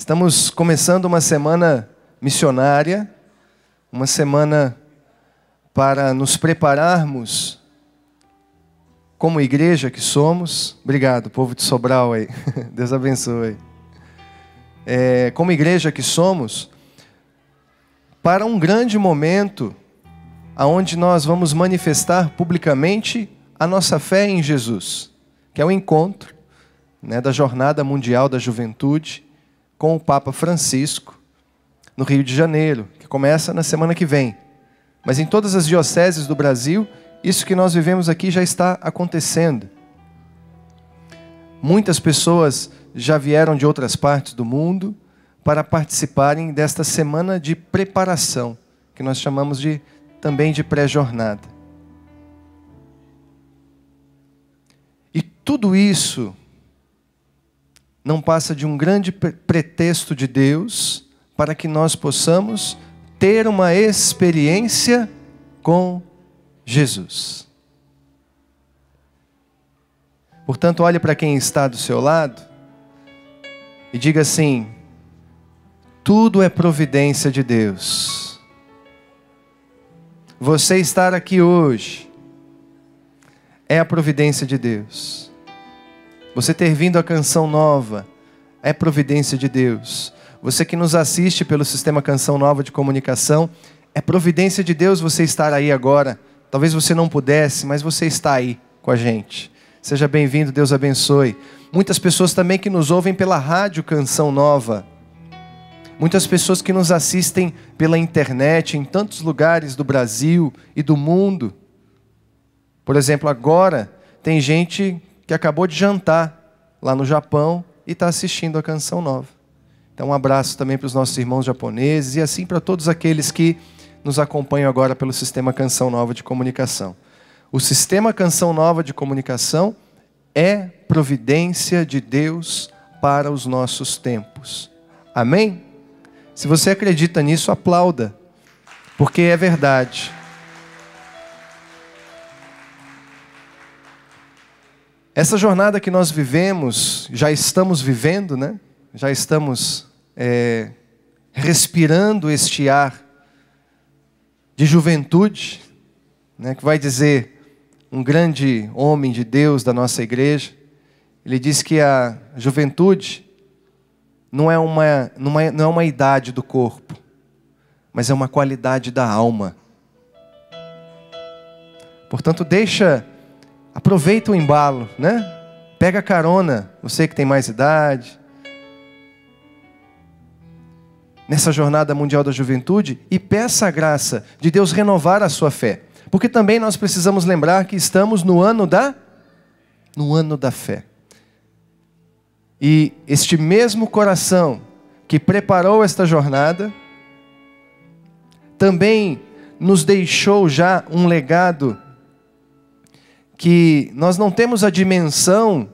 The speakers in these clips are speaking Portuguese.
Estamos começando uma semana missionária, uma semana para nos prepararmos como igreja que somos. Obrigado, povo de Sobral aí. Deus abençoe. Como igreja que somos, para um grande momento onde nós vamos manifestar publicamente a nossa fé em Jesus, que é o encontro, da Jornada Mundial da Juventude com o Papa Francisco, no Rio de Janeiro, que começa na semana que vem. Mas em todas as dioceses do Brasil, isso que nós vivemos aqui já está acontecendo. Muitas pessoas já vieram de outras partes do mundo para participarem desta semana de preparação, que nós chamamos também de pré-jornada. E tudo isso não passa de um grande pretexto de Deus para que nós possamos ter uma experiência com Jesus. Portanto, olhe para quem está do seu lado e diga assim: tudo é providência de Deus. Você estar aqui hoje é a providência de Deus. Você ter vindo a Canção Nova é providência de Deus. Você que nos assiste pelo Sistema Canção Nova de Comunicação, é providência de Deus você estar aí agora. Talvez você não pudesse, mas você está aí com a gente. Seja bem-vindo, Deus abençoe. Muitas pessoas também que nos ouvem pela Rádio Canção Nova. Muitas pessoas que nos assistem pela internet em tantos lugares do Brasil e do mundo. Por exemplo, agora tem gente que acabou de jantar lá no Japão e está assistindo a Canção Nova. Então um abraço também para os nossos irmãos japoneses e assim para todos aqueles que nos acompanham agora pelo Sistema Canção Nova de Comunicação. O Sistema Canção Nova de Comunicação é providência de Deus para os nossos tempos. Amém? Se você acredita nisso, aplauda, porque é verdade. Essa jornada que nós vivemos, já estamos vivendo, Já estamos respirando este ar de juventude, que vai dizer um grande homem de Deus da nossa igreja. Ele diz que a juventude não é uma idade do corpo, mas é uma qualidade da alma. Portanto, aproveita o embalo, Pega carona, você que tem mais idade, nessa jornada mundial da juventude, e peça a graça de Deus renovar a sua fé. Porque também nós precisamos lembrar que estamos no ano da fé. E este mesmo coração que preparou esta jornada, também nos deixou já um legado que nós não temos a dimensão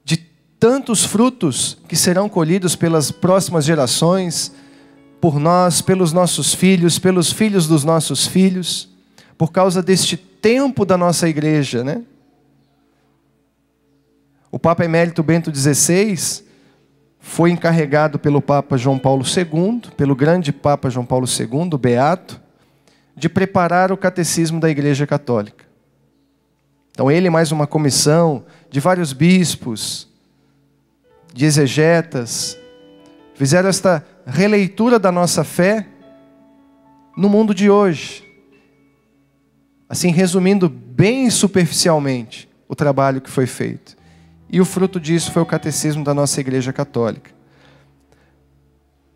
de tantos frutos que serão colhidos pelas próximas gerações, por nós, pelos nossos filhos, pelos filhos dos nossos filhos, por causa deste tempo da nossa igreja, O Papa Emérito Bento XVI foi encarregado pelo Papa João Paulo II, pelo grande Papa João Paulo II, beato, de preparar o catecismo da Igreja Católica. Então ele mais uma comissão de vários bispos, de exegetas, fizeram esta releitura da nossa fé no mundo de hoje. Assim, resumindo bem superficialmente o trabalho que foi feito. E o fruto disso foi o catecismo da nossa Igreja Católica.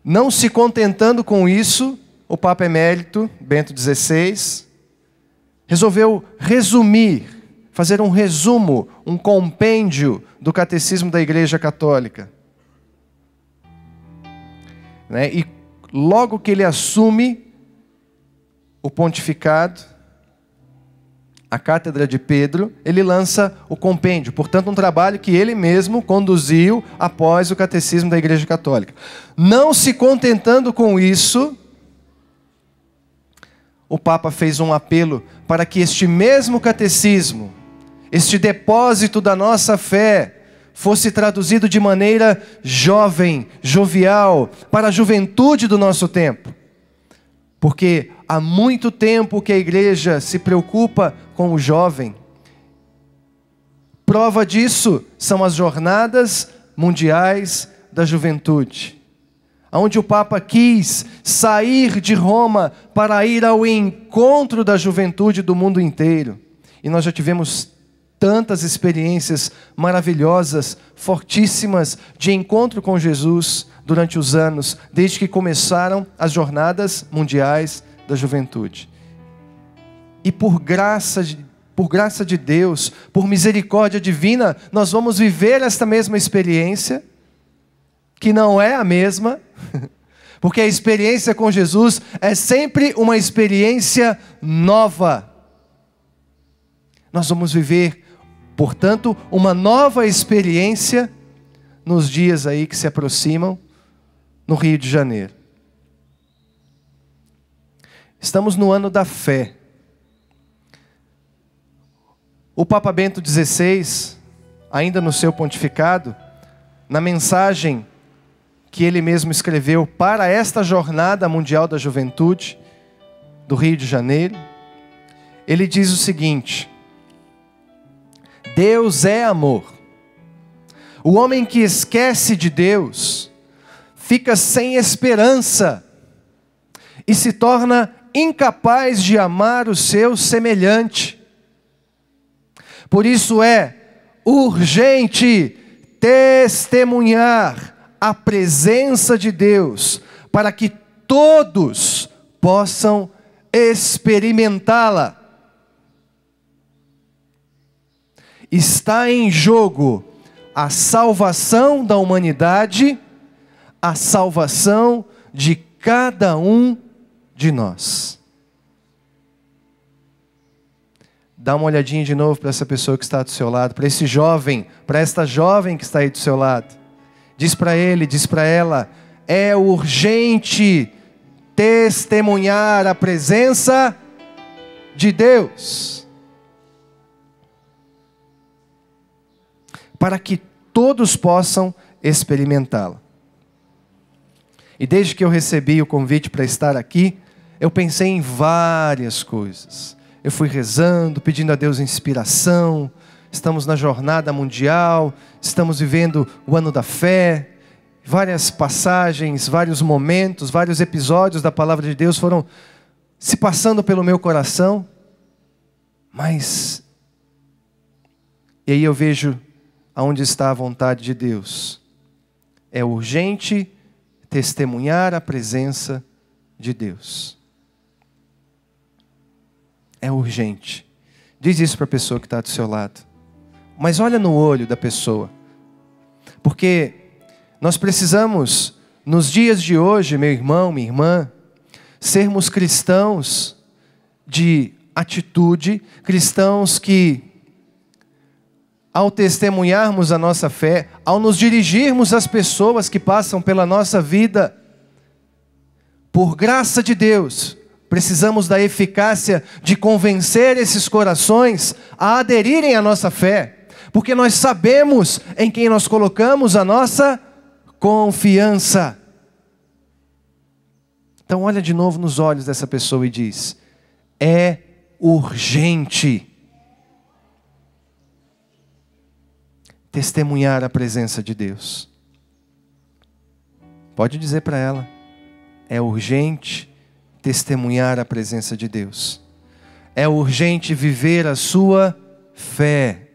Não se contentando com isso, o Papa Emérito Bento XVI resolveu fazer um resumo, um compêndio do catecismo da Igreja Católica. E logo que ele assume o pontificado, a cátedra de Pedro, ele lança o compêndio. Portanto, um trabalho que ele mesmo conduziu após o catecismo da Igreja Católica. Não se contentando com isso, o Papa fez um apelo para que este mesmo catecismo, este depósito da nossa fé, fosse traduzido de maneira jovem, jovial, para a juventude do nosso tempo. Porque há muito tempo que a igreja se preocupa com o jovem. Prova disso são as jornadas mundiais da juventude, onde o Papa quis sair de Roma para ir ao encontro da juventude do mundo inteiro. E nós já tivemos tantas experiências maravilhosas, fortíssimas, de encontro com Jesus durante os anos, desde que começaram as jornadas mundiais da juventude. E por graça de Deus, por misericórdia divina, nós vamos viver esta mesma experiência, que não é a mesma, porque a experiência com Jesus é sempre uma experiência nova. Nós vamos viver, portanto, uma nova experiência nos dias aí que se aproximam no Rio de Janeiro. Estamos no ano da fé. O Papa Bento XVI, ainda no seu pontificado, na mensagem que ele mesmo escreveu para esta Jornada Mundial da Juventude do Rio de Janeiro, ele diz o seguinte: Deus é amor. O homem que esquece de Deus fica sem esperança e se torna incapaz de amar o seu semelhante. Por isso é urgente testemunhar a presença de Deus, para que todos possam experimentá-la. Está em jogo a salvação da humanidade, a salvação de cada um de nós. Dá uma olhadinha de novo para essa pessoa que está do seu lado, para esse jovem, para esta jovem que está aí do seu lado. Diz para ele, diz para ela: é urgente testemunhar a presença de Deus, para que todos possam experimentá-la. E desde que eu recebi o convite para estar aqui, eu pensei em várias coisas. Eu fui rezando, pedindo a Deus inspiração. Estamos na jornada mundial, estamos vivendo o ano da fé. Várias passagens, vários momentos, vários episódios da palavra de Deus foram se passando pelo meu coração. E aí eu vejo aonde está a vontade de Deus. É urgente testemunhar a presença de Deus. É urgente. Diz isso para a pessoa que está do seu lado. Mas olha no olho da pessoa. Porque nós precisamos, nos dias de hoje, meu irmão, minha irmã, sermos cristãos de atitude, cristãos que, ao testemunharmos a nossa fé, ao nos dirigirmos às pessoas que passam pela nossa vida, por graça de Deus, precisamos da eficácia de convencer esses corações a aderirem à nossa fé, porque nós sabemos em quem nós colocamos a nossa confiança. Então olha de novo nos olhos dessa pessoa e diz: é urgente testemunhar a presença de Deus. Pode dizer para ela: é urgente testemunhar a presença de Deus. É urgente viver a sua fé.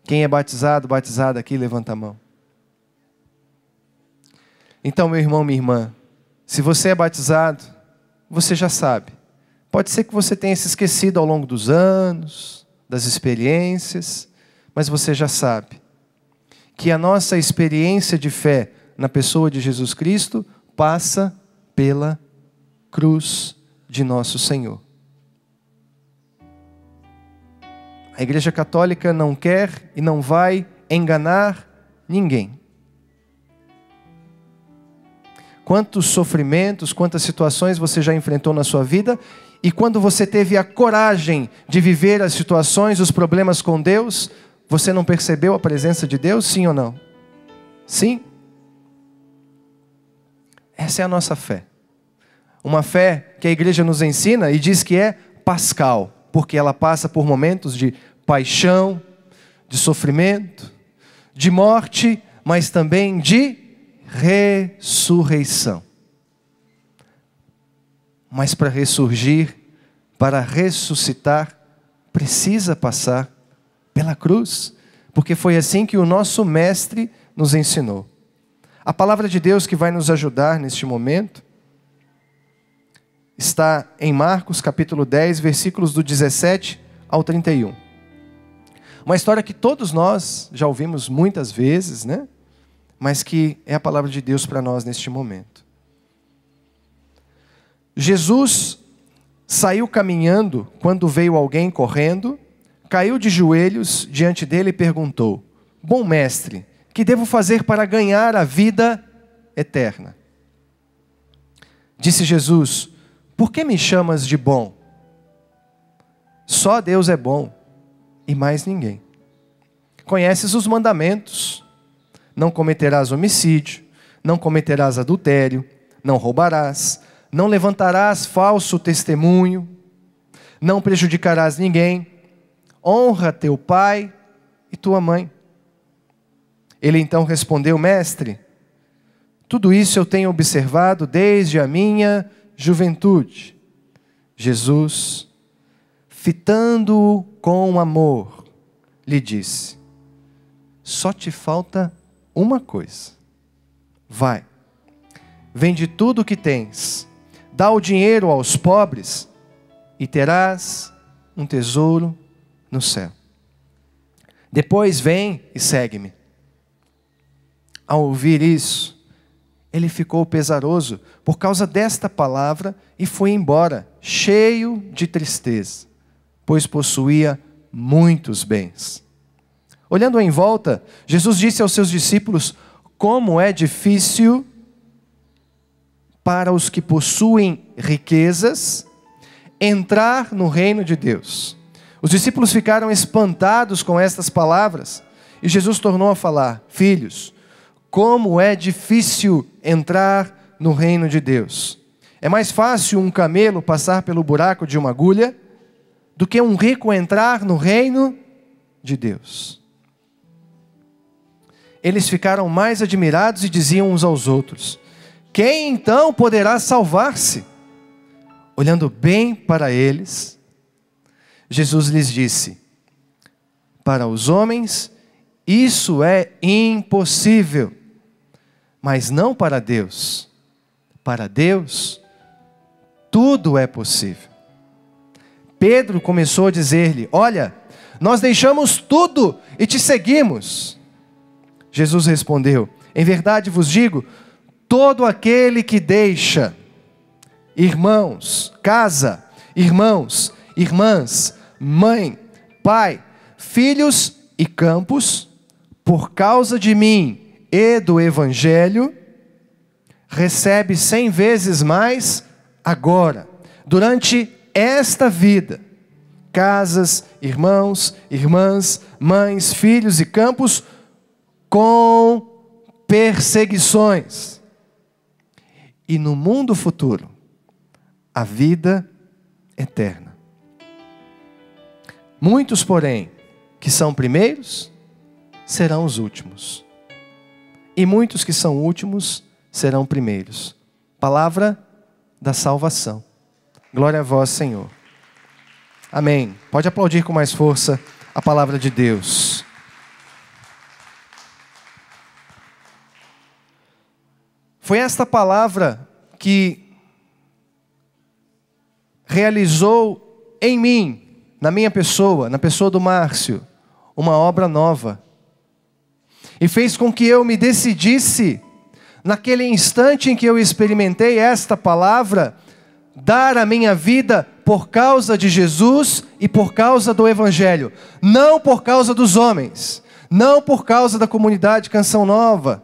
Quem é batizado, batizada aqui, levanta a mão. Então, meu irmão, minha irmã, se você é batizado, você já sabe. Pode ser que você tenha se esquecido ao longo dos anos, das experiências, mas você já sabe que a nossa experiência de fé na pessoa de Jesus Cristo passa pela cruz de nosso Senhor. A Igreja Católica não quer e não vai enganar ninguém. Quantos sofrimentos, quantas situações você já enfrentou na sua vida, e quando você teve a coragem de viver as situações, os problemas com Deus, Você não percebeu a presença de Deus, sim ou não? Sim. Essa é a nossa fé. Uma fé que a igreja nos ensina e diz que é pascal, porque ela passa por momentos de paixão, de sofrimento, de morte, mas também de ressurreição. Mas para ressurgir, para ressuscitar, precisa passar pela cruz, porque foi assim que o nosso mestre nos ensinou. A palavra de Deus que vai nos ajudar neste momento está em Marcos capítulo 10, versículos do 17 ao 31. Uma história que todos nós já ouvimos muitas vezes, né? Mas que é a palavra de Deus para nós neste momento. Jesus saiu caminhando quando veio alguém correndo, caiu de joelhos diante dele e perguntou: Bom mestre, que devo fazer para ganhar a vida eterna? Disse Jesus: Por que me chamas de bom? Só Deus é bom e mais ninguém. Conheces os mandamentos: não cometerás homicídio, não cometerás adultério, não roubarás, não levantarás falso testemunho, não prejudicarás ninguém, honra teu pai e tua mãe. Ele então respondeu: Mestre, tudo isso eu tenho observado desde a minha juventude. Jesus, fitando-o com amor, lhe disse: Só te falta uma coisa. Vai, vende tudo o que tens, dá o dinheiro aos pobres e terás um tesouro no céu. Depois vem e segue-me. Ao ouvir isso, ele ficou pesaroso por causa desta palavra e foi embora, cheio de tristeza, pois possuía muitos bens. Olhando em volta, Jesus disse aos seus discípulos: Como é difícil para os que possuem riquezas entrar no reino de Deus. Os discípulos ficaram espantados com estas palavras e Jesus tornou a falar: Filhos, como é difícil entrar no reino de Deus. É mais fácil um camelo passar pelo buraco de uma agulha do que um rico entrar no reino de Deus. Eles ficaram mais admirados e diziam uns aos outros: Quem então poderá salvar-se? Olhando bem para eles, Jesus lhes disse: Para os homens isso é impossível, mas não para Deus. Para Deus tudo é possível. Pedro começou a dizer-lhe: Olha, nós deixamos tudo e te seguimos. Jesus respondeu: Em verdade vos digo, todo aquele que deixa irmãos, casa, irmãos, irmãs, mãe, pai, filhos e campos, por causa de mim e do Evangelho, recebe 100 vezes mais agora, durante esta vida, casas, irmãos, irmãs, mães, filhos e campos, com perseguições. E no mundo futuro, a vida eterna. Muitos, porém, que são primeiros, serão os últimos. E muitos que são últimos, serão primeiros. Palavra da salvação. Glória a vós, Senhor. Amém. Pode aplaudir com mais força a palavra de Deus. Foi esta palavra que realizou em mim, na minha pessoa, na pessoa do Márcio, uma obra nova. E fez com que eu me decidisse, naquele instante em que eu experimentei esta palavra, dar a minha vida por causa de Jesus e por causa do Evangelho. Não por causa dos homens, não por causa da comunidade Canção Nova.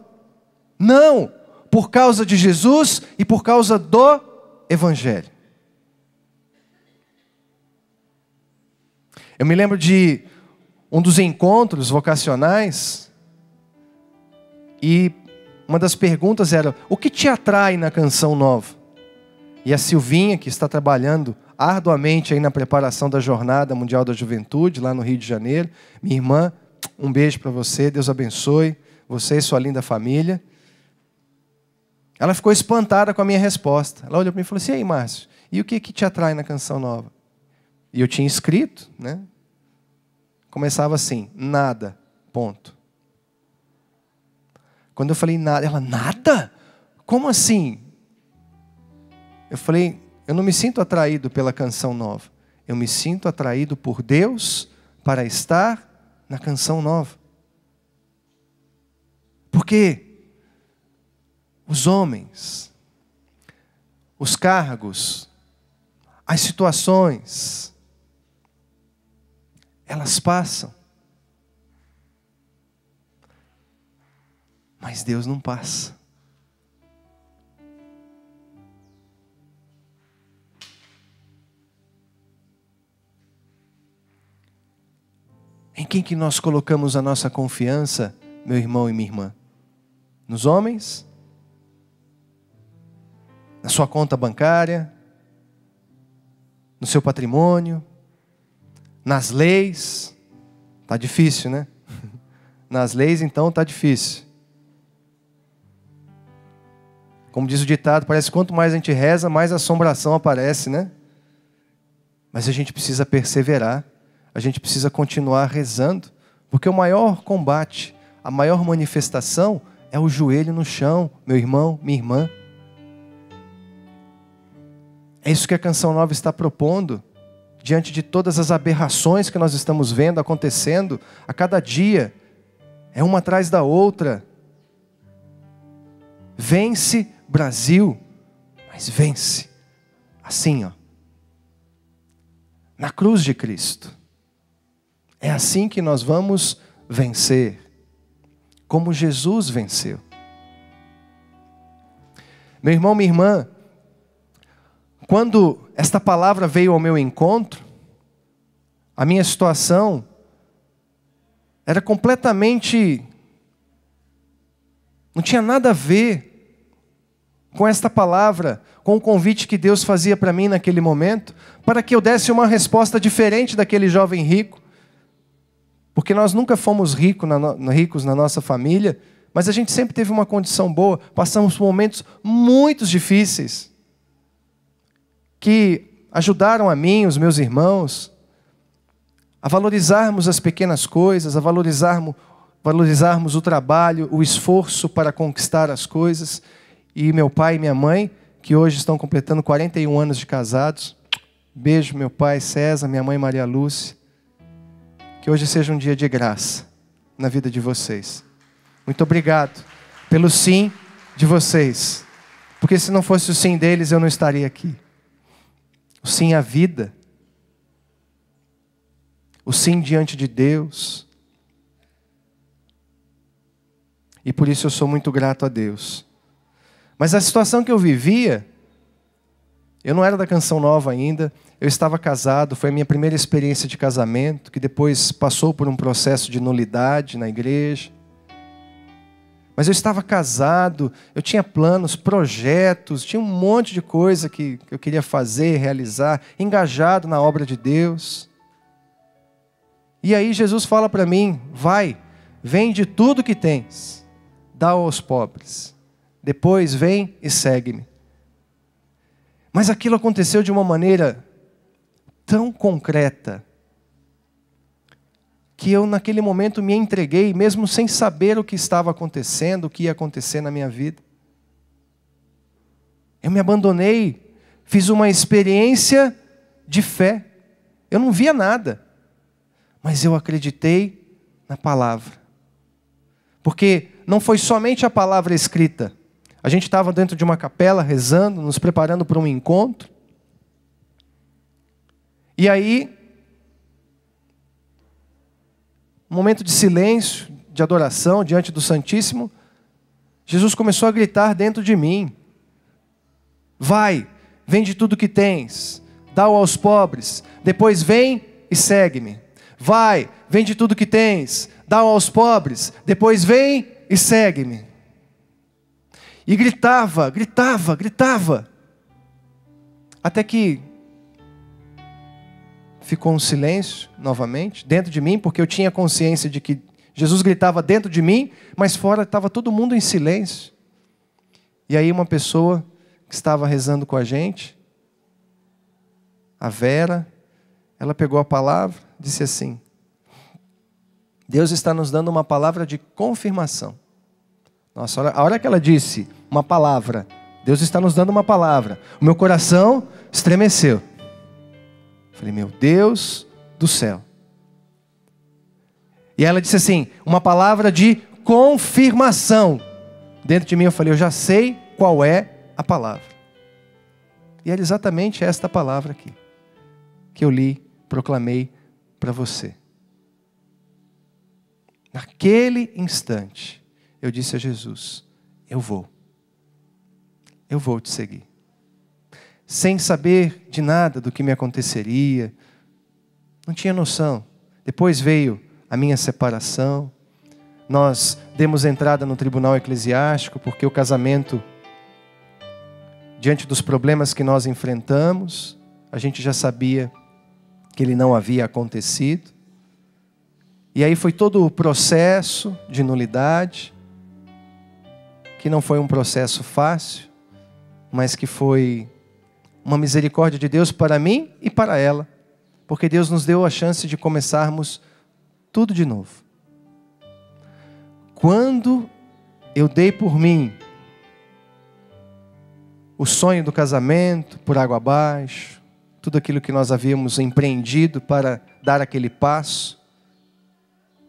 Não, por causa de Jesus e por causa do Evangelho. Eu me lembro de um dos encontros vocacionais e uma das perguntas era: o que te atrai na Canção Nova? E a Silvinha, que está trabalhando arduamente aí na preparação da Jornada Mundial da Juventude, lá no Rio de Janeiro, minha irmã, um beijo para você, Deus abençoe você e sua linda família. Ela ficou espantada com a minha resposta. Ela olhou para mim e falou assim: e aí, Márcio, e o que te atrai na Canção Nova? E eu tinha escrito, né? Começava assim: nada, ponto. Quando eu falei nada, ela: nada? Como assim? Eu falei: eu não me sinto atraído pela Canção Nova. Eu me sinto atraído por Deus para estar na Canção Nova. Porque os homens, os cargos, as situações, elas passam. Mas Deus não passa. Em quem que nós colocamos a nossa confiança, meu irmão e minha irmã? Nos homens? Na sua conta bancária? No seu patrimônio? Nas leis? Tá difícil, né? Nas leis, então, tá difícil. Como diz o ditado, parece que quanto mais a gente reza, mais assombração aparece, né? Mas a gente precisa perseverar. A gente precisa continuar rezando, porque o maior combate, a maior manifestação é o joelho no chão, meu irmão, minha irmã. É isso que a Canção Nova está propondo, diante de todas as aberrações que nós estamos vendo acontecendo a cada dia, é uma atrás da outra. Vence, Brasil, mas vence assim, ó, na cruz de Cristo. É assim que nós vamos vencer, como Jesus venceu. Meu irmão, minha irmã, quando esta palavra veio ao meu encontro, a minha situação era completamente, não tinha nada a ver com esta palavra, com o convite que Deus fazia para mim naquele momento, para que eu desse uma resposta diferente daquele jovem rico. Porque nós nunca fomos ricos na nossa família, mas a gente sempre teve uma condição boa. Passamos por momentos muito difíceis, que ajudaram a mim, os meus irmãos, a valorizarmos as pequenas coisas, a valorizarmos o trabalho, o esforço para conquistar as coisas. E meu pai e minha mãe, que hoje estão completando 41 anos de casados. Beijo, meu pai César, minha mãe Maria Lúcia. Que hoje seja um dia de graça na vida de vocês. Muito obrigado pelo sim de vocês. Porque se não fosse o sim deles, eu não estaria aqui. O sim à vida. O sim diante de Deus. E por isso eu sou muito grato a Deus. Mas a situação que eu vivia, eu não era da Canção Nova ainda, eu estava casado, foi a minha primeira experiência de casamento, que depois passou por um processo de nulidade na igreja. Mas eu estava casado, eu tinha planos, projetos, tinha um monte de coisa que eu queria fazer, realizar, engajado na obra de Deus. E aí Jesus fala para mim: vai, vende tudo que tens, dá aos pobres, depois vem e segue-me. Mas aquilo aconteceu de uma maneira tão concreta, que eu naquele momento me entreguei, mesmo sem saber o que estava acontecendo, o que ia acontecer na minha vida. Eu me abandonei, fiz uma experiência de fé. Eu não via nada, mas eu acreditei na palavra. Porque não foi somente a palavra escrita. A gente estava dentro de uma capela rezando, nos preparando para um encontro. E aí, um momento de silêncio, de adoração diante do Santíssimo, Jesus começou a gritar dentro de mim: vai, vende tudo que tens, dá-o aos pobres, depois vem e segue-me. vai, vende tudo que tens, dá aos pobres, depois vem e segue-me. E gritava, gritava, gritava. Até que ficou um silêncio novamente dentro de mim, porque eu tinha consciência de que Jesus gritava dentro de mim, mas fora estava todo mundo em silêncio. E aí uma pessoa que estava rezando com a gente, a Vera, ela pegou a palavra, disse assim: Deus está nos dando uma palavra de confirmação. Nossa, a hora que ela disse uma palavra, Deus está nos dando uma palavra, o meu coração estremeceu. Falei, meu Deus do céu. E ela disse assim, uma palavra de confirmação. Dentro de mim eu falei, eu já sei qual é a palavra. E era exatamente esta palavra aqui, que eu li, proclamei para você. Naquele instante, eu disse a Jesus, eu vou te seguir. Sem saber de nada do que me aconteceria, não tinha noção. Depois veio a minha separação, nós demos entrada no tribunal eclesiástico, porque o casamento, diante dos problemas que nós enfrentamos, a gente já sabia que ele não havia acontecido. E aí foi todo o processo de nulidade, que não foi um processo fácil, mas que foi uma misericórdia de Deus para mim e para ela, porque Deus nos deu a chance de começarmos tudo de novo. Quando eu dei por mim o sonho do casamento, por água abaixo, tudo aquilo que nós havíamos empreendido para dar aquele passo,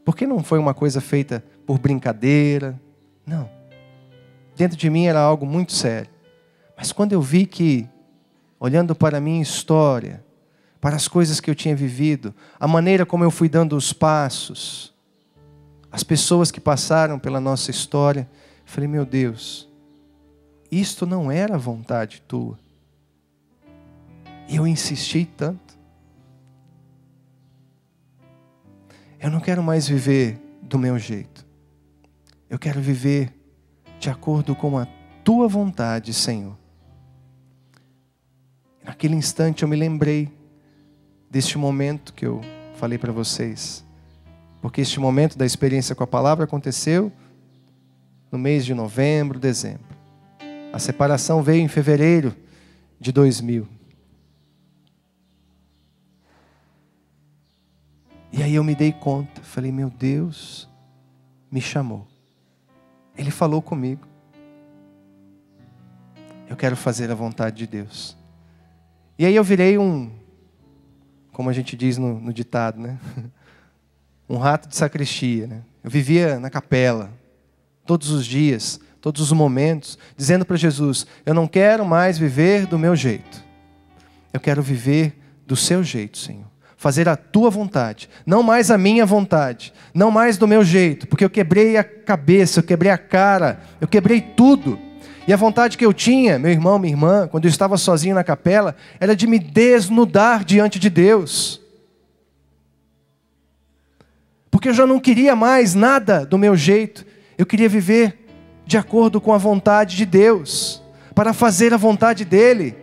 porque não foi uma coisa feita por brincadeira, não. Dentro de mim era algo muito sério. Mas quando eu vi que, olhando para a minha história, para as coisas que eu tinha vivido, a maneira como eu fui dando os passos, as pessoas que passaram pela nossa história, eu falei, meu Deus, isto não era vontade tua. E eu insisti tanto. Eu não quero mais viver do meu jeito. Eu quero viver de acordo com a tua vontade, Senhor. Naquele instante eu me lembrei deste momento que eu falei para vocês. Porque este momento da experiência com a palavra aconteceu no mês de novembro, dezembro. A separação veio em fevereiro de 2000. E aí eu me dei conta, falei, meu Deus me chamou. Ele falou comigo. Eu quero fazer a vontade de Deus. E aí eu virei como a gente diz no ditado, né? Um rato de sacristia, né? Eu vivia na capela, todos os dias, todos os momentos, dizendo para Jesus, eu não quero mais viver do meu jeito. Eu quero viver do seu jeito, Senhor. Fazer a tua vontade, não mais a minha vontade, não mais do meu jeito, porque eu quebrei a cabeça, eu quebrei a cara, eu quebrei tudo. E a vontade que eu tinha, meu irmão, minha irmã, quando eu estava sozinho na capela, era de me desnudar diante de Deus. Porque eu já não queria mais nada do meu jeito, eu queria viver de acordo com a vontade de Deus, para fazer a vontade dEle.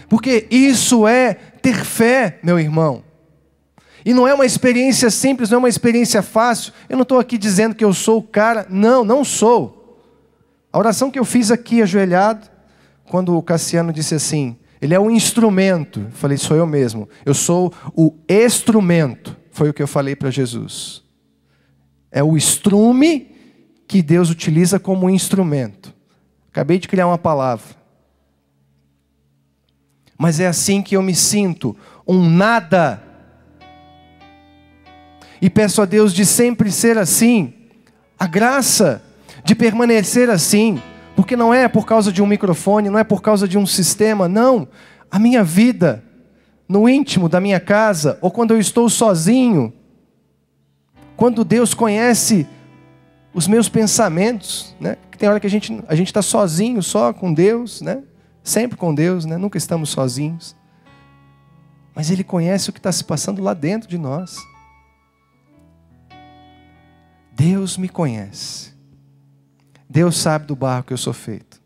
Porque isso é ter fé, meu irmão. E não é uma experiência simples, não é uma experiência fácil. Eu não estou aqui dizendo que eu sou o cara. Não, não sou. A oração que eu fiz aqui, ajoelhado, quando o Cassiano disse assim, ele é um instrumento. Eu falei, sou eu mesmo. Eu sou o instrumento. Foi o que eu falei para Jesus. É o estrume que Deus utiliza como instrumento. Acabei de criar uma palavra. Mas é assim que eu me sinto, um nada. E peço a Deus de sempre ser assim, a graça de permanecer assim, porque não é por causa de um microfone, não é por causa de um sistema, não. A minha vida, no íntimo da minha casa, ou quando eu estou sozinho, quando Deus conhece os meus pensamentos, né? Porque tem hora que a gente está sozinho, só com Deus, né? Sempre com Deus, né? Nunca estamos sozinhos. Mas Ele conhece o que está se passando lá dentro de nós. Deus me conhece. Deus sabe do barro que eu sou feito.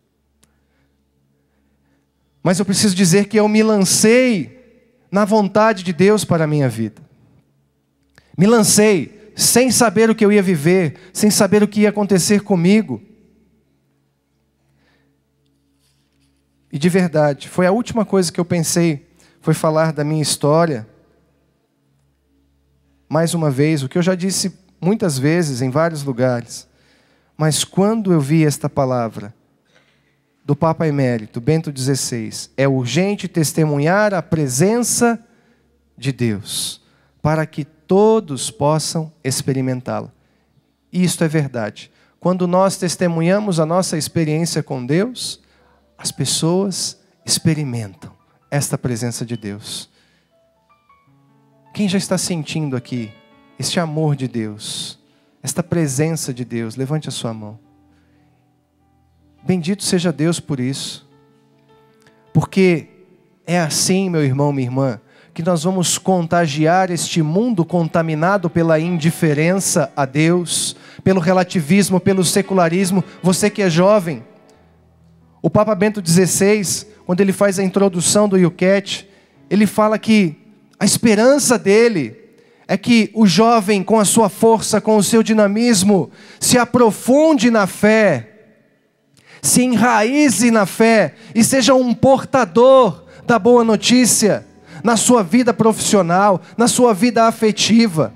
Mas eu preciso dizer que eu me lancei na vontade de Deus para a minha vida. Me lancei sem saber o que eu ia viver, sem saber o que ia acontecer comigo. E de verdade, foi a última coisa que eu pensei, foi falar da minha história. Mais uma vez, o que eu já disse muitas vezes em vários lugares. Mas quando eu vi esta palavra do Papa Emérito Bento XVI, é urgente testemunhar a presença de Deus, para que todos possam experimentá-la. E isto é verdade. Quando nós testemunhamos a nossa experiência com Deus, as pessoas experimentam esta presença de Deus. Quem já está sentindo aqui este amor de Deus, esta presença de Deus, levante a sua mão. Bendito seja Deus por isso. Porque é assim, meu irmão, minha irmã, que nós vamos contagiar este mundo contaminado pela indiferença a Deus, pelo relativismo, pelo secularismo. Você que é jovem, o Papa Bento XVI, quando ele faz a introdução do Yucat, ele fala que a esperança dele é que o jovem, com a sua força, com o seu dinamismo, se aprofunde na fé, se enraize na fé e seja um portador da boa notícia na sua vida profissional, na sua vida afetiva,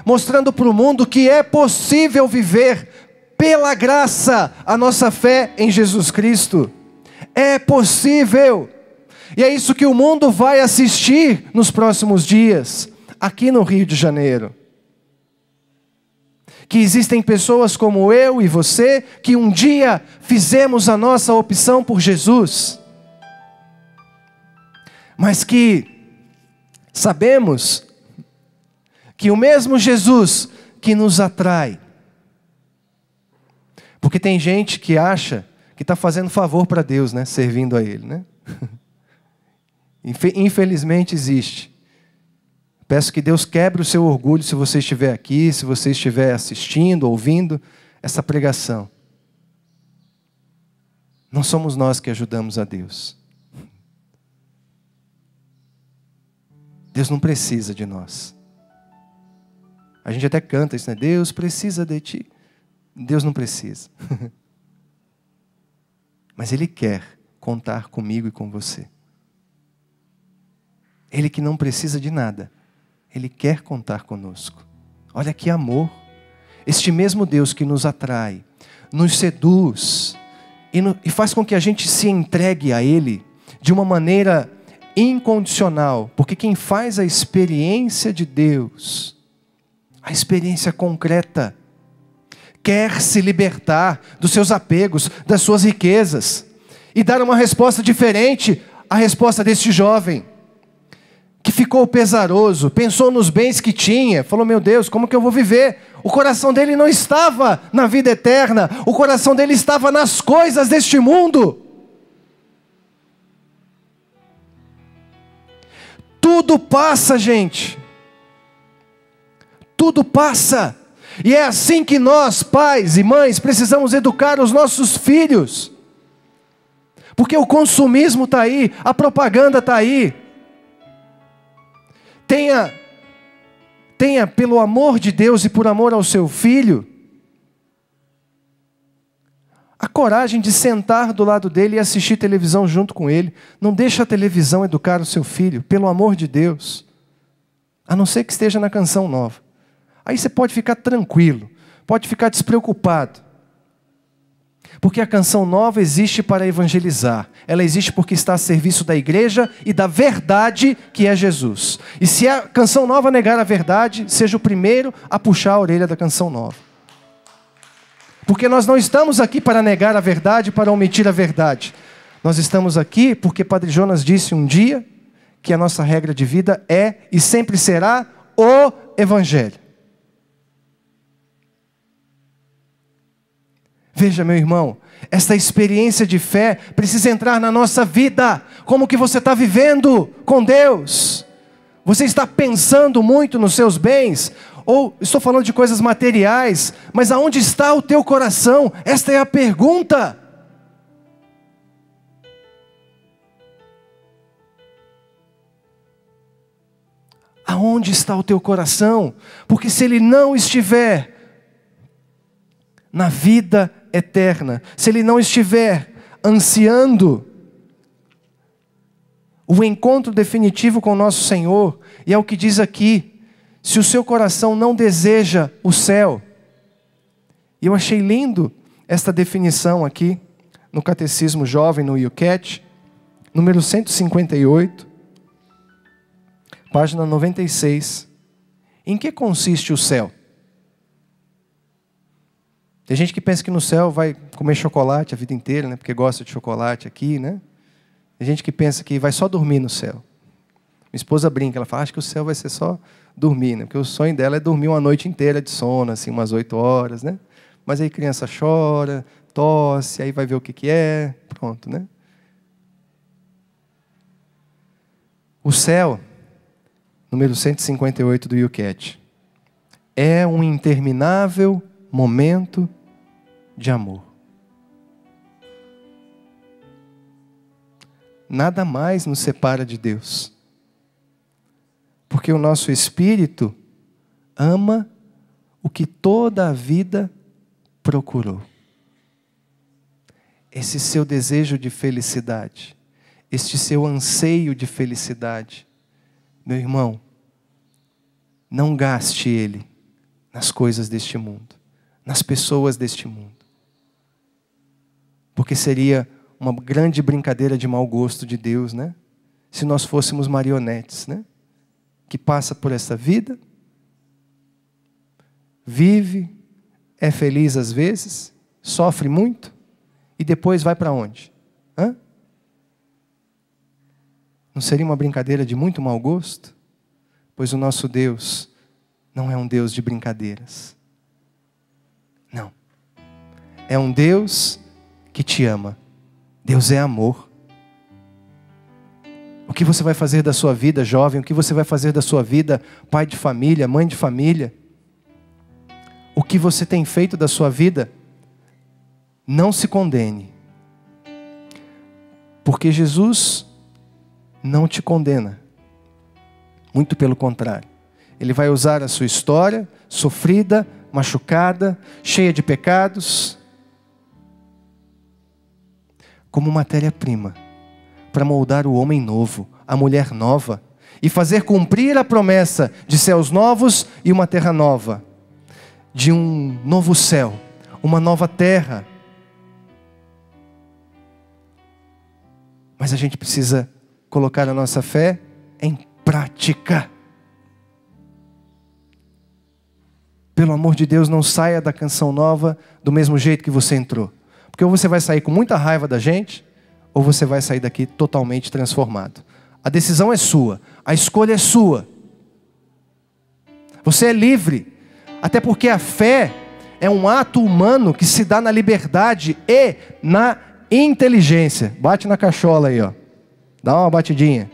mostrando para o mundo que é possível viver pela graça a nossa fé em Jesus Cristo. É possível. E é isso que o mundo vai assistir nos próximos dias, aqui no Rio de Janeiro. Que existem pessoas como eu e você, que um dia fizemos a nossa opção por Jesus, mas que sabemos que o mesmo Jesus que nos atrai, porque tem gente que acha que está fazendo favor para Deus, né? Servindo a Ele, né? Infelizmente existe. Peço que Deus quebre o seu orgulho se você estiver aqui, se você estiver assistindo, ouvindo essa pregação. Não somos nós que ajudamos a Deus. Deus não precisa de nós. A gente até canta isso, né? Deus precisa de ti. Deus não precisa. Mas Ele quer contar comigo e com você. Ele que não precisa de nada, Ele quer contar conosco. Olha que amor. Este mesmo Deus que nos atrai, nos seduz e faz com que a gente se entregue a Ele de uma maneira incondicional. Porque quem faz a experiência de Deus, a experiência concreta, quer se libertar dos seus apegos, das suas riquezas, e dar uma resposta diferente à resposta deste jovem, que ficou pesaroso, pensou nos bens que tinha, falou, meu Deus, como que eu vou viver? O coração dele não estava na vida eterna, o coração dele estava nas coisas deste mundo. Tudo passa, gente. Tudo passa. E é assim que nós, pais e mães, precisamos educar os nossos filhos. Porque o consumismo está aí, a propaganda está aí. Tenha, pelo amor de Deus e por amor ao seu filho, a coragem de sentar do lado dele e assistir televisão junto com ele. Não deixa a televisão educar o seu filho, pelo amor de Deus. A não ser que esteja na Canção Nova. Aí você pode ficar tranquilo, pode ficar despreocupado. Porque a Canção Nova existe para evangelizar. Ela existe porque está a serviço da igreja e da verdade que é Jesus. E se a Canção Nova negar a verdade, seja o primeiro a puxar a orelha da Canção Nova. Porque nós não estamos aqui para negar a verdade, para omitir a verdade. Nós estamos aqui porque Padre Jonas disse um dia que a nossa regra de vida é e sempre será o Evangelho. Veja, meu irmão, essa experiência de fé precisa entrar na nossa vida. Como que você está vivendo com Deus? Você está pensando muito nos seus bens? Ou estou falando de coisas materiais, mas aonde está o teu coração? Esta é a pergunta. Aonde está o teu coração? Porque se ele não estiver na vida eterna, se ele não estiver ansiando o encontro definitivo com o nosso Senhor, e é o que diz aqui, se o seu coração não deseja o céu, e eu achei lindo esta definição aqui, no Catecismo Jovem, no YouCat, número 158, página 96. Em que consiste o céu? Tem gente que pensa que no céu vai comer chocolate a vida inteira, né? Porque gosta de chocolate aqui, né? Tem gente que pensa que vai só dormir no céu. Minha esposa brinca, ela fala, acho que o céu vai ser só dormir, né? Porque o sonho dela é dormir uma noite inteira de sono, assim, umas 8 horas, né? Mas aí criança chora, tosse, aí vai ver o que é, pronto, né? O céu, número 158 do YouCat, é um interminável momento de amor. Nada mais nos separa de Deus. Porque o nosso espírito ama o que toda a vida procurou. Esse seu desejo de felicidade, este seu anseio de felicidade, meu irmão, não gaste ele nas coisas deste mundo, nas pessoas deste mundo. Porque seria uma grande brincadeira de mau gosto de Deus, né? Se nós fôssemos marionetes, né? Que passa por essa vida, vive, é feliz às vezes, sofre muito, e depois vai para onde? Hã? Não seria uma brincadeira de muito mau gosto? Pois o nosso Deus não é um Deus de brincadeiras. Não. É um Deus que te ama. Deus é amor. O que você vai fazer da sua vida, jovem? O que você vai fazer da sua vida, pai de família, mãe de família? O que você tem feito da sua vida? Não se condene. Porque Jesus não te condena. Muito pelo contrário. Ele vai usar a sua história, sofrida, machucada, cheia de pecados, como matéria-prima, para moldar o homem novo, a mulher nova, e fazer cumprir a promessa de céus novos e uma terra nova, de um novo céu, uma nova terra. Mas a gente precisa colocar a nossa fé em prática. Pelo amor de Deus, não saia da Canção Nova do mesmo jeito que você entrou. Porque ou você vai sair com muita raiva da gente, ou você vai sair daqui totalmente transformado. A decisão é sua, a escolha é sua. Você é livre, até porque a fé é um ato humano que se dá na liberdade e na inteligência. Bate na cachola aí, ó. Dá uma batidinha.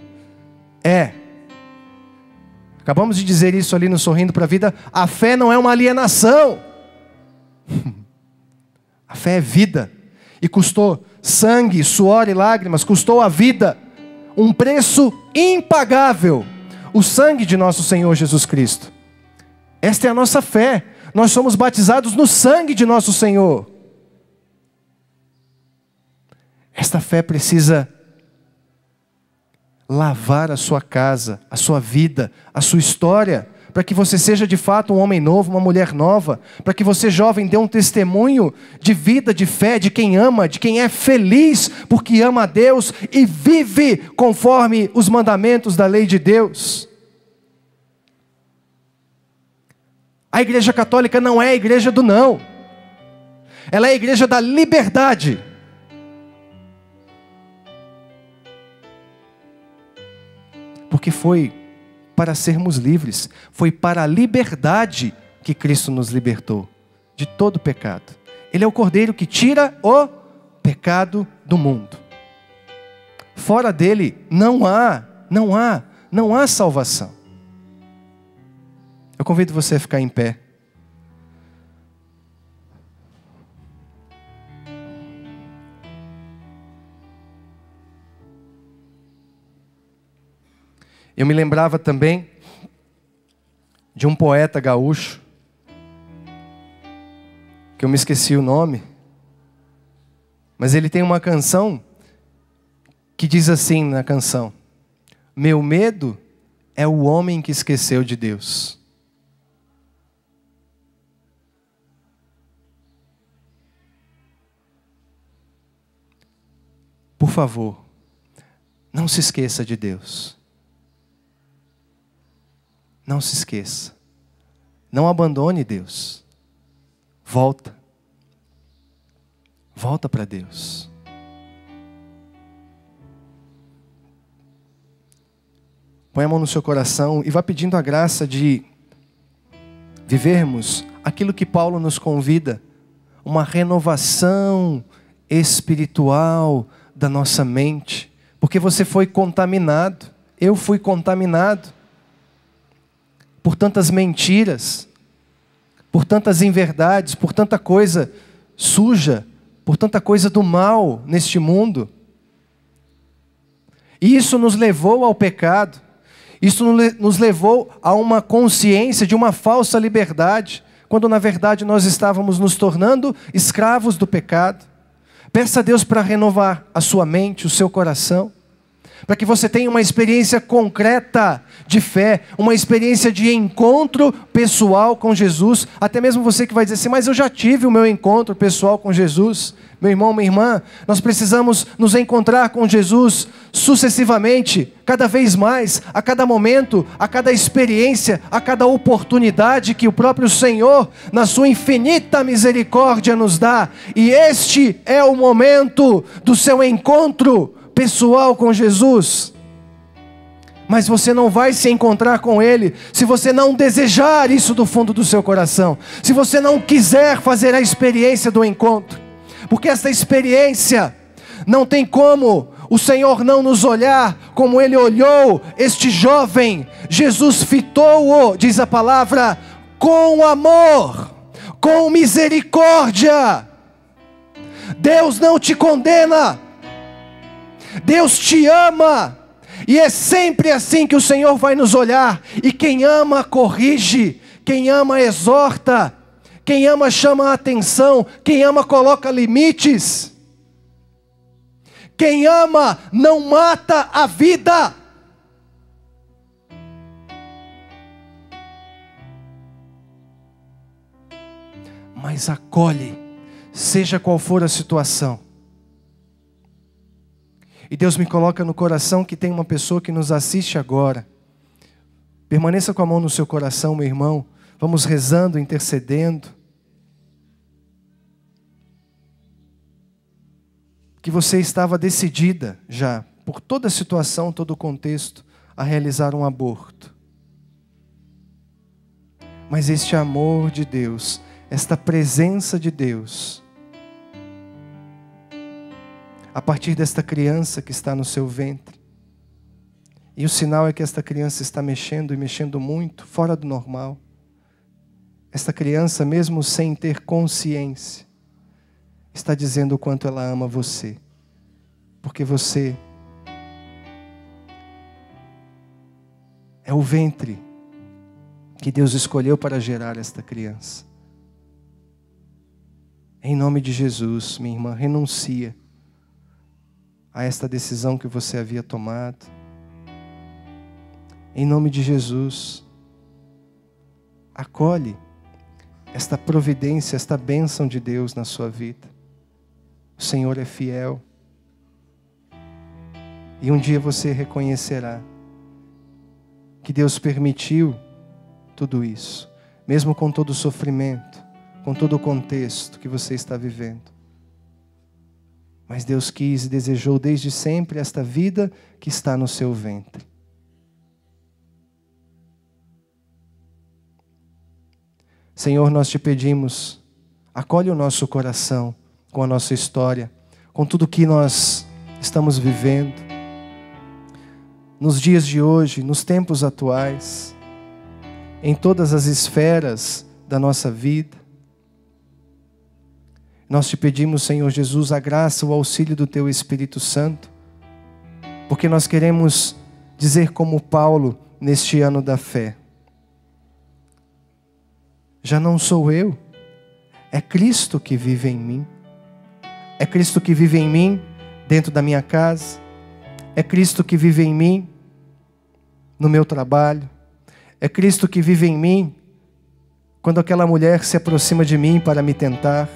Acabamos de dizer isso ali no Sorrindo para a Vida. A fé não é uma alienação. A fé é vida. E custou sangue, suor e lágrimas. Custou a vida. Um preço impagável. O sangue de nosso Senhor Jesus Cristo. Esta é a nossa fé. Nós somos batizados no sangue de nosso Senhor. Esta fé precisa lavar a sua casa, a sua vida, a sua história, para que você seja de fato um homem novo, uma mulher nova, para que você, jovem, dê um testemunho de vida, de fé, de quem ama, de quem é feliz, porque ama a Deus e vive conforme os mandamentos da lei de Deus. A Igreja Católica não é a igreja do não, ela é a igreja da liberdade. Porque foi para sermos livres, foi para a liberdade que Cristo nos libertou de todo pecado. Ele é o Cordeiro que tira o pecado do mundo. Fora dele não há salvação. Eu convido você a ficar em pé. Eu me lembrava também de um poeta gaúcho, que eu me esqueci o nome, mas ele tem uma canção que diz assim na canção: meu medo é o homem que esqueceu de Deus. Por favor, não se esqueça de Deus. Não se esqueça. Não abandone Deus. Volta. Volta para Deus. Põe a mão no seu coração e vá pedindo a graça de vivermos aquilo que Paulo nos convida, uma renovação espiritual da nossa mente, porque você foi contaminado, eu fui contaminado por tantas mentiras, por tantas inverdades, por tanta coisa suja, por tanta coisa do mal neste mundo. E isso nos levou ao pecado, isso nos levou a uma consciência de uma falsa liberdade, quando na verdade nós estávamos nos tornando escravos do pecado. Peça a Deus para renovar a sua mente, o seu coração, para que você tenha uma experiência concreta de fé, uma experiência de encontro pessoal com Jesus. Até mesmo você que vai dizer assim, mas eu já tive o meu encontro pessoal com Jesus. Meu irmão, minha irmã, nós precisamos nos encontrar com Jesus sucessivamente, cada vez mais, a cada momento, a cada experiência, a cada oportunidade que o próprio Senhor, na sua infinita misericórdia, nos dá. E este é o momento do seu encontro pessoal com Jesus. Mas você não vai se encontrar com Ele se você não desejar isso do fundo do seu coração, se você não quiser fazer a experiência do encontro, porque essa experiência não tem como o Senhor não nos olhar como Ele olhou este jovem. Jesus fitou-o, diz a palavra, com amor, com misericórdia. Deus não te condena, Deus te ama, e é sempre assim que o Senhor vai nos olhar. E quem ama corrige, quem ama exorta, quem ama chama a atenção, quem ama coloca limites, quem ama não mata a vida. Mas acolhe, seja qual for a situação. E Deus me coloca no coração que tem uma pessoa que nos assiste agora. Permaneça com a mão no seu coração, meu irmão. Vamos rezando, intercedendo. Que você estava decidida já, por toda a situação, todo o contexto, a realizar um aborto. Mas este amor de Deus, esta presença de Deus, a partir desta criança que está no seu ventre. E o sinal é que esta criança está mexendo, e mexendo muito, fora do normal. Esta criança, mesmo sem ter consciência, está dizendo o quanto ela ama você. Porque você é o ventre que Deus escolheu para gerar esta criança. Em nome de Jesus, minha irmã, renuncia a esta decisão que você havia tomado. Em nome de Jesus, acolhe esta providência, esta bênção de Deus na sua vida. O Senhor é fiel. E um dia você reconhecerá que Deus permitiu tudo isso, mesmo com todo o sofrimento, com todo o contexto que você está vivendo. Mas Deus quis e desejou desde sempre esta vida que está no seu ventre. Senhor, nós te pedimos, acolhe o nosso coração com a nossa história, com tudo que nós estamos vivendo, nos dias de hoje, nos tempos atuais. em todas as esferas da nossa vida. Nós te pedimos, Senhor Jesus, a graça, o auxílio do Teu Espírito Santo, porque nós queremos dizer como Paulo neste ano da fé: já não sou eu, é Cristo que vive em mim. É Cristo que vive em mim dentro da minha casa. É Cristo que vive em mim no meu trabalho. É Cristo que vive em mim quando aquela mulher se aproxima de mim para me tentar.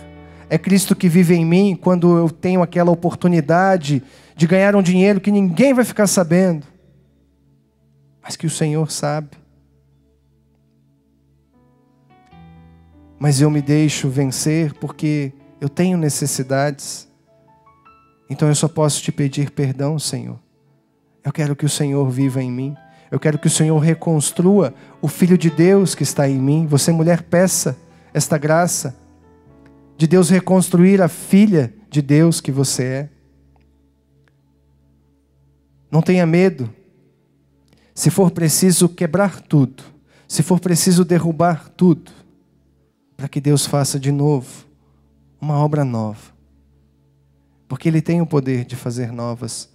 É Cristo que vive em mim quando eu tenho aquela oportunidade de ganhar um dinheiro que ninguém vai ficar sabendo, mas que o Senhor sabe. Mas eu me deixo vencer porque eu tenho necessidades. Então eu só posso te pedir perdão, Senhor. Eu quero que o Senhor viva em mim. Eu quero que o Senhor reconstrua o Filho de Deus que está em mim. Você, mulher, peça esta graça de Deus reconstruir a filha de Deus que você é. Não tenha medo. Se for preciso quebrar tudo, se for preciso derrubar tudo, para que Deus faça de novo uma obra nova. Porque Ele tem o poder de fazer novas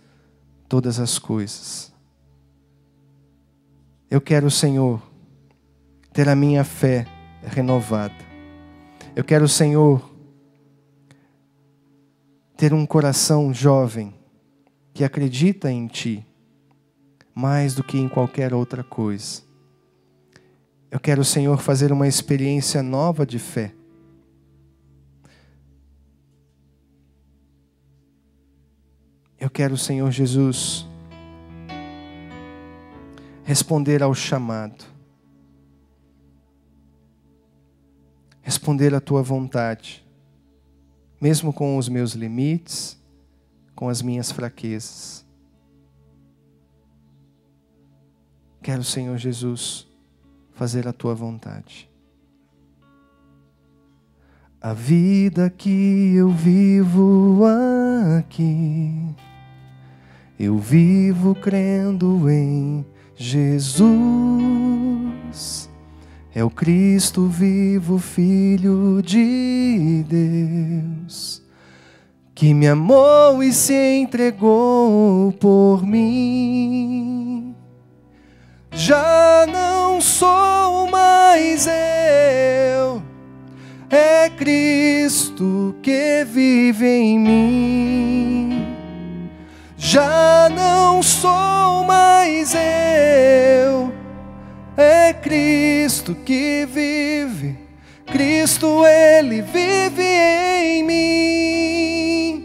todas as coisas. Eu quero, Senhor, ter a minha fé renovada. Eu quero, Senhor, ter um coração jovem que acredita em Ti mais do que em qualquer outra coisa. Eu quero, Senhor, fazer uma experiência nova de fé. Eu quero, Senhor Jesus, responder ao chamado, responder à Tua vontade, mesmo com os meus limites, com as minhas fraquezas. Quero, Senhor Jesus, fazer a Tua vontade. A vida que eu vivo aqui, eu vivo crendo em Jesus. É o Cristo vivo, Filho de Deus, que me amou e se entregou por mim. Já não sou mais eu, é Cristo que vive em mim. Já não sou mais eu, é Cristo que vive. Cristo, Ele vive em mim.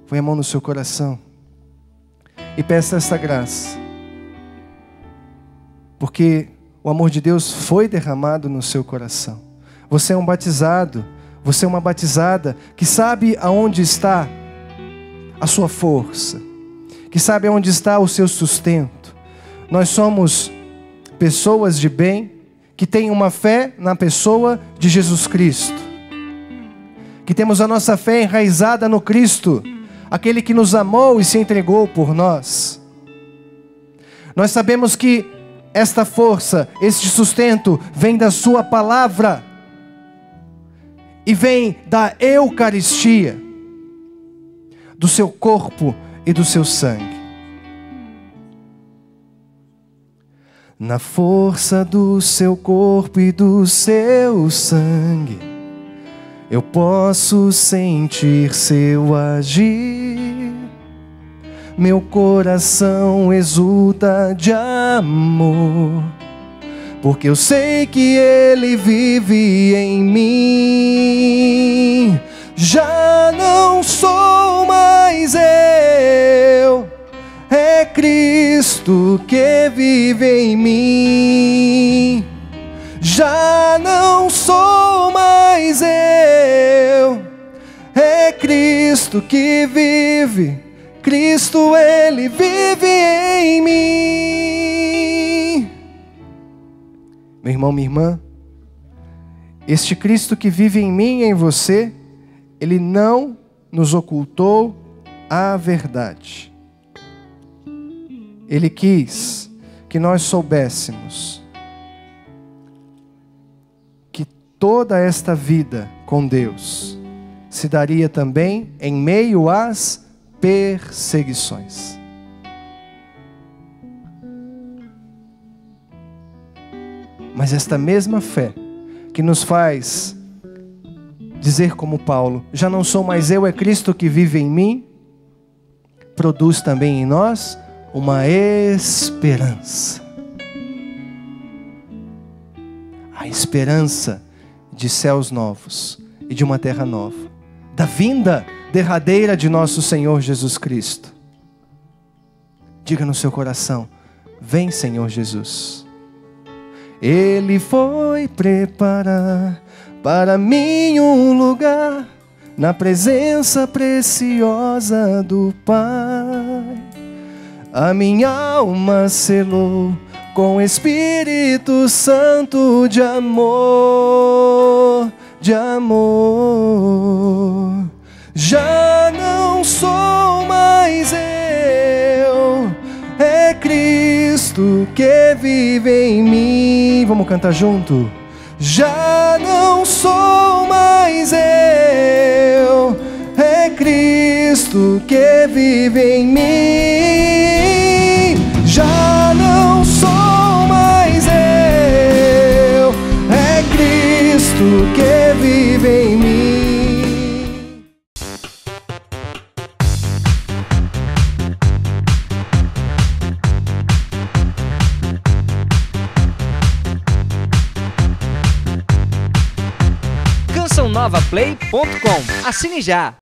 Põe a mão no seu coração e peça esta graça, porque o amor de Deus foi derramado no seu coração. Você é um batizado, você é uma batizada que sabe aonde está a sua força, que sabe aonde está o seu sustento. Nós somos pessoas de bem, que têm uma fé na pessoa de Jesus Cristo, que temos a nossa fé enraizada no Cristo, aquele que nos amou e se entregou por nós. Nós sabemos que esta força, este sustento vem da sua palavra e vem da Eucaristia, do seu corpo e do seu sangue. Na força do seu corpo e do seu sangue, eu posso sentir seu agir. Meu coração exulta de amor, porque eu sei que Ele vive em mim. Já não sou mais eu, é Cristo que vive em mim. Já não sou mais eu, é Cristo que vive. Cristo, Ele vive em mim. Meu irmão, minha irmã, este Cristo que vive em mim e em você, Ele não nos ocultou a verdade. Ele quis que nós soubéssemos toda esta vida com Deus se daria também em meio às perseguições. Mas esta mesma fé que nos faz dizer como Paulo, já não sou mais eu, é Cristo que vive em mim, produz também em nós uma esperança. A esperança de céus novos e de uma terra nova, da vinda derradeira de nosso Senhor Jesus Cristo. Diga no seu coração: vem, Senhor Jesus. Ele foi preparar para mim um lugar na presença preciosa do Pai. A minha alma selou com o Espírito Santo de amor, de amor. Já não sou mais eu, é Cristo que vive em mim. Vamos cantar junto? Já não sou mais eu, é Cristo que vive em mim. Já não sou mais eu, é Cristo que vive em mim. CançãoNovaPlay.com. Assine já!